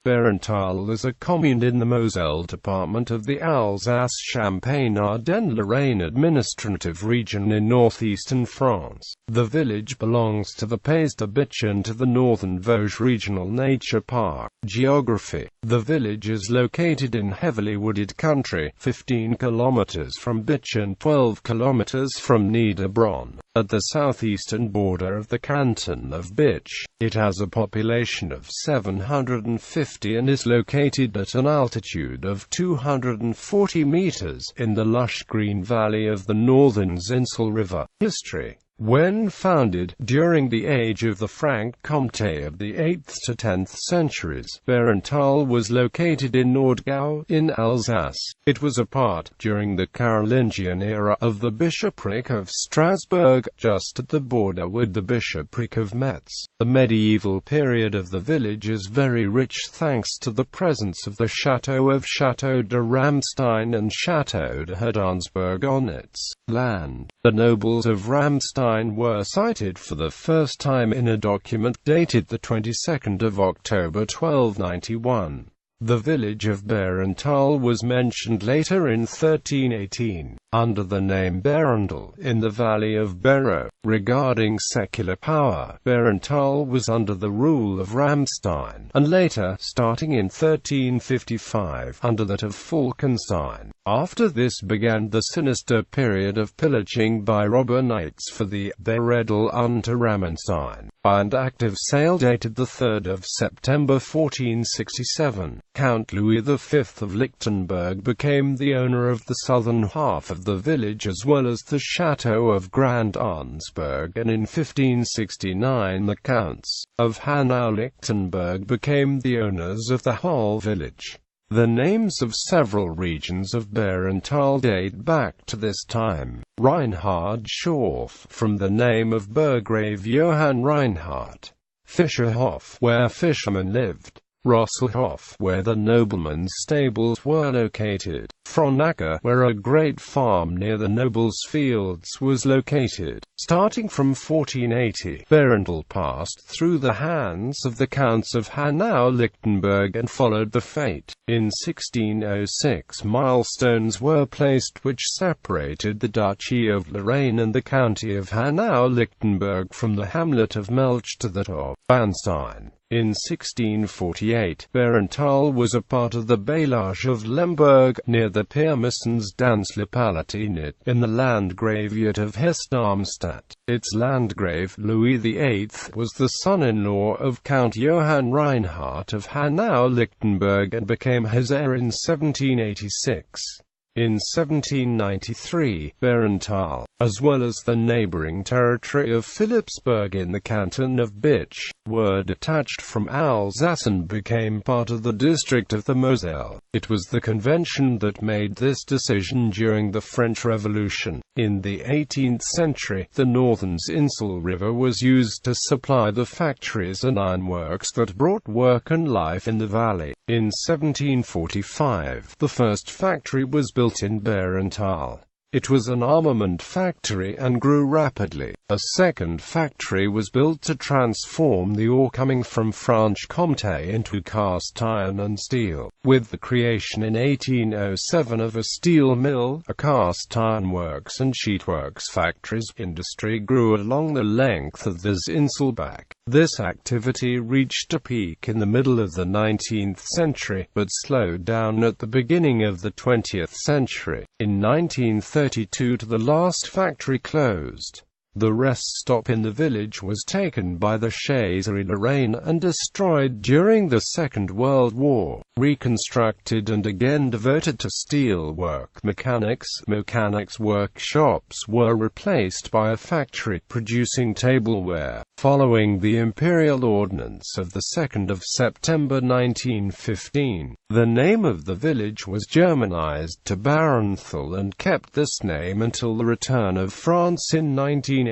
Baerenthal is a commune in the Moselle department of the Alsace-Champagne-Ardenne-Lorraine administrative region in northeastern France. The village belongs to the Pays de Bitche and to the Northern Vosges Regional Nature Park. Geography: the village is located in heavily wooded country, 15 kilometers from Bitche and 12 kilometers from Niederbronn, at the southeastern border of the canton of Bitche. It has a population of 750 and is located at an altitude of 240 meters in the lush green valley of the northern Zinsel River. History: when founded, during the age of the Frank Comté of the 8th to 10th centuries, Baerenthal was located in Nordgau, in Alsace. It was a part, during the Carolingian era, of the bishopric of Strasbourg, just at the border with the bishopric of Metz. The medieval period of the village is very rich thanks to the presence of the chateau of Château de Ramstein and Château de Hedensburg on its land. The nobles of Ramstein were cited for the first time in a document dated the 22nd of October 1291. The village of Baerenthal was mentioned later in 1318, under the name Baerenthal, in the valley of Barrow. Regarding secular power, Baerenthal was under the rule of Ramstein, and later, starting in 1355, under that of Falkenstein. After this began the sinister period of pillaging by robber knights for the Beredel unter Ramenstein. By an act of sale dated 3 September 1467, Count Louis V of Lichtenberg became the owner of the southern half of the village as well as the chateau of Grand Arnsberg, and in 1569 the Counts of Hanau-Lichtenberg became the owners of the whole village. The names of several regions of Baerenthal date back to this time. Reinhard Schorf, from the name of Burgrave Johann Reinhard. Fischerhof, where fishermen lived. Rosselhof, where the noblemen's stables were located. Fronacker, where a great farm near the nobles' fields was located. Starting from 1480, Baerenthal passed through the hands of the Counts of Hanau-Lichtenberg and followed the fate. In 1606 milestones were placed which separated the Duchy of Lorraine and the County of Hanau-Lichtenberg from the hamlet of Melch to that of Banstein. In 1648, Baerenthal was a part of the Bailliage of Lemberg, near the Pirmessens dance locality in the Landgraviate of Hesse-Darmstadt. Its Landgrave, Louis VIII, was the son-in-law of Count Johann Reinhard of Hanau-Lichtenberg and became his heir in 1786. In 1793, Baerenthal, as well as the neighboring territory of Philipsburg in the canton of Bitche, were detached from Alsace and became part of the district of the Moselle. It was the convention that made this decision during the French Revolution. In the 18th century, the northern Zinsel River was used to supply the factories and ironworks that brought work and life in the valley. In 1745, the first factory was built in Baerenthal. It was an armament factory and grew rapidly. A second factory was built to transform the ore coming from Franche-Comté into cast iron and steel. With the creation in 1807 of a steel mill, a cast iron works and sheetworks factories, industry grew along the length of the Zinselbach. This activity reached a peak in the middle of the 19th century, but slowed down at the beginning of the 20th century. In 1932 the last factory closed. The rest stop in the village was taken by the Chasseurs-Lorraine and destroyed during the Second World War, reconstructed and again devoted to steel work. Mechanics workshops were replaced by a factory producing tableware. Following the Imperial Ordinance of 2 September 1915, the name of the village was Germanized to Baerenthal and kept this name until the return of France in 1918.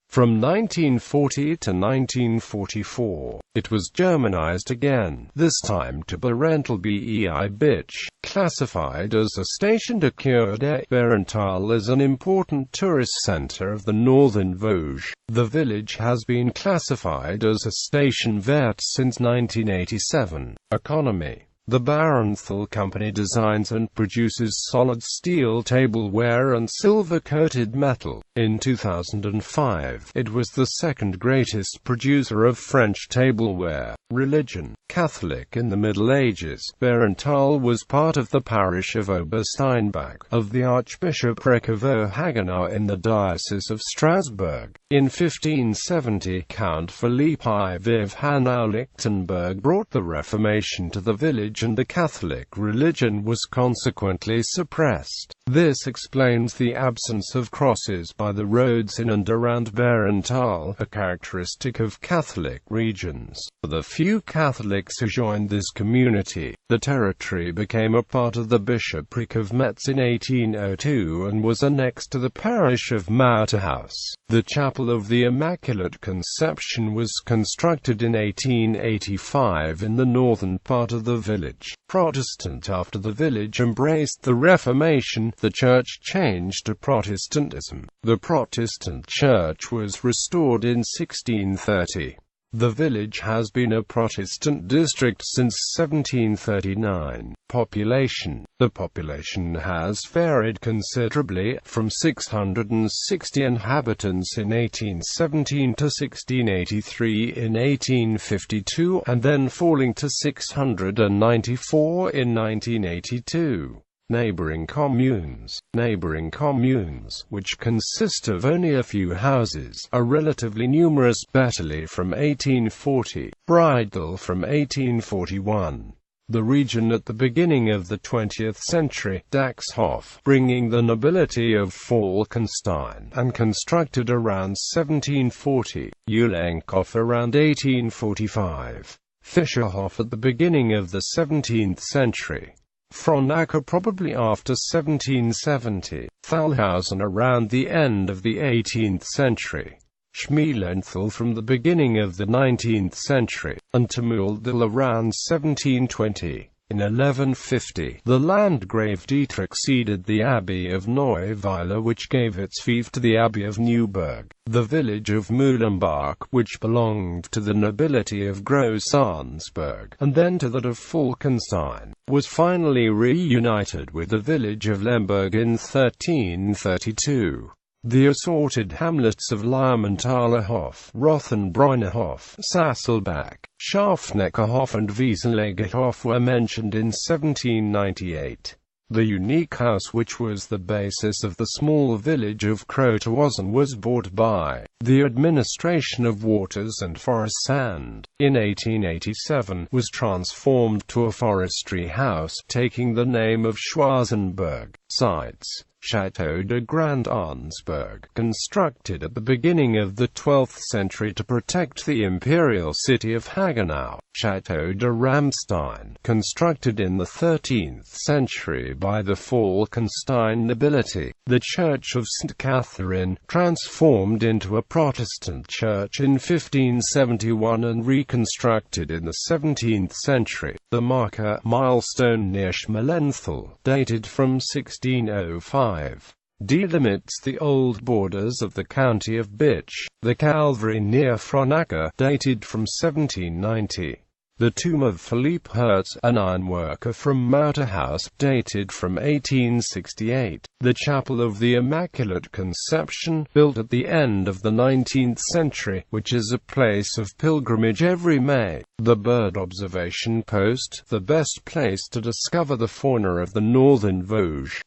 From 1940 to 1944, it was Germanized again, this time to Baerenthal bei Bitche. Classified as a Station de Cure de Baerenthal is an important tourist centre of the northern Vosges. The village has been classified as a Station Verte since 1987. Economy. The Baerenthal company designs and produces solid steel tableware and silver-coated metal. In 2005, it was the second greatest producer of French tableware. Religion. Catholic. In the Middle Ages, Baerenthal was part of the parish of Obersteinbach of the Archbishopric of Haguenau in the Diocese of Strasbourg. In 1570, Count Philippe IV of Hanau-Lichtenberg brought the Reformation to the village and the Catholic religion was consequently suppressed. This explains the absence of crosses by the roads in and around Baerenthal, a characteristic of Catholic regions. For the few Catholics who joined this community, the territory became a part of the bishopric of Metz in 1802 and was annexed to the parish of Mauterhouse. The Chapel of the Immaculate Conception was constructed in 1885 in the northern part of the village. Protestant. After the village embraced the Reformation, the church changed to Protestantism. The Protestant church was restored in 1630. The village has been a Protestant district since 1739. Population. The population has varied considerably, from 660 inhabitants in 1817 to 1683 in 1852, and then falling to 694 in 1982. Neighboring communes. Neighboring communes, which consist of only a few houses, are relatively numerous. Betterley from 1840, Bridal from 1841. The region at the beginning of the 20th century, Daxhof, bringing the nobility of Falkenstein, and constructed around 1740, Ulenkhof around 1845, Fischerhof at the beginning of the 17th century. Fronacker probably after 1770, Thalhausen around the end of the 18th century, Schmielenthal from the beginning of the 19th century, and Tamuldal around 1720. In 1150, the Landgrave Dietrich ceded the Abbey of Neuweiler, which gave its fief to the Abbey of Neuburg. The village of Muhlenbach, which belonged to the nobility of Groß-Arnsberg, and then to that of Falkenstein, was finally reunited with the village of Lemberg in 1332. The assorted hamlets of Liementalerhof, Rothenbräunerhof, Sasselbach, Scharfneckerhof and Wiesenlegerhof were mentioned in 1798. The unique house which was the basis of the small village of Krotowasen was bought by the Administration of Waters and Forests and, in 1887, was transformed to a forestry house, taking the name of Schwarzenberg. Sites. Château de Grand-Arnsberg, constructed at the beginning of the 12th century to protect the imperial city of Haguenau. Château de Ramstein, constructed in the 13th century by the Falkenstein nobility. The Church of St. Catherine, transformed into a Protestant church in 1571 and reconstructed in the 17th century. The marker milestone near Schmielenthal, dated from 1605. Delimits the old borders of the county of Bitch. The Calvary near Fronacker, dated from 1790. The tomb of Philippe Hertz, an ironworker from Mauterhouse, dated from 1868. The Chapel of the Immaculate Conception, built at the end of the 19th century, which is a place of pilgrimage every May. The bird observation post, the best place to discover the fauna of the northern Vosges.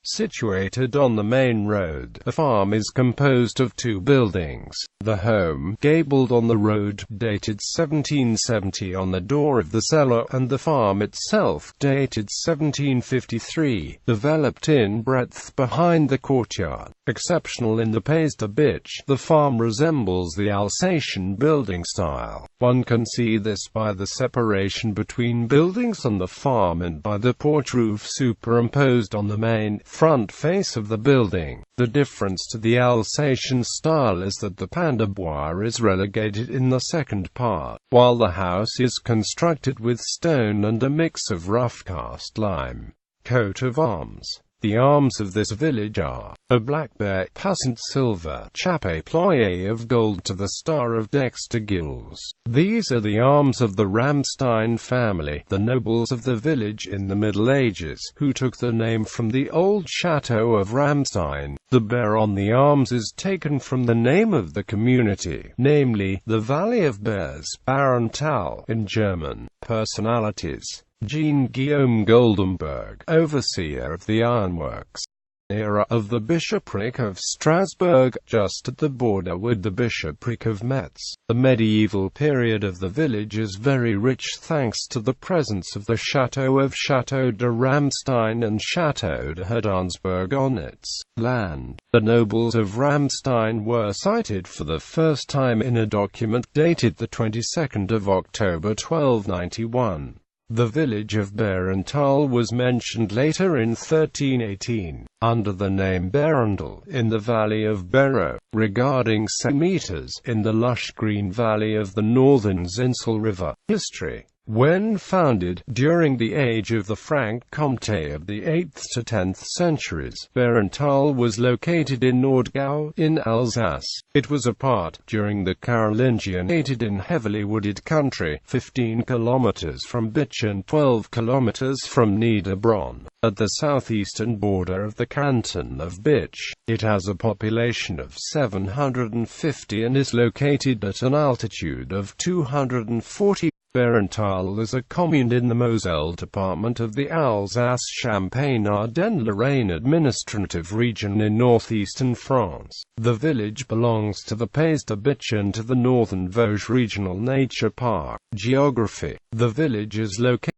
Situated on the main road, the farm is composed of two buildings. The home, gabled on the road, dated 1770 on the door of the cellar, and the farm itself, dated 1753, developed in breadth behind the courtyard. Exceptional in the Paysage, the farm resembles the Alsatian building style. One can see this by the separation between buildings on the farm and by the porch roof superimposed on the main, front face of the building. The difference to the Alsatian style is that the pan de bois is relegated in the second part, while the house is constructed with stone and a mix of rough cast lime. Coat of arms. The arms of this village are a black bear, passant silver, chape ployé of gold to the star of Dexter Gills. These are the arms of the Ramstein family, the nobles of the village in the Middle Ages, who took the name from the old chateau of Ramstein. The bear on the arms is taken from the name of the community, namely, the Valley of Bears, Baerenthal in German. Personalities. Jean-Guillaume Goldenberg, overseer of the ironworks. Era of the bishopric of Strasbourg, just at the border with the bishopric of Metz. The medieval period of the village is very rich thanks to the presence of the chateau of Château de Ramstein and Château de Hedonsberg on its land. The nobles of Ramstein were cited for the first time in a document dated the 22nd of October 1291. The village of Baerenthal was mentioned later in 1318, under the name Baerenthal, in the valley of Barrow, regarding centimeters, in the lush green valley of the northern Zinsel River. History. When founded, during the age of the Frank Comté of the 8th to 10th centuries, Baerenthal was located in Nordgau, in Alsace. It was a part, during the Carolingian, located in heavily wooded country, 15 kilometers from Bitch and 12 kilometers from Niederbronn, at the southeastern border of the canton of Bitch. It has a population of 750 and is located at an altitude of 240. Baerenthal is a commune in the Moselle department of the Alsace-Champagne-Ardenne-Lorraine administrative region in northeastern France. The village belongs to the Pays de Bitche and to the Northern Vosges Regional Nature Park. Geography. The village is located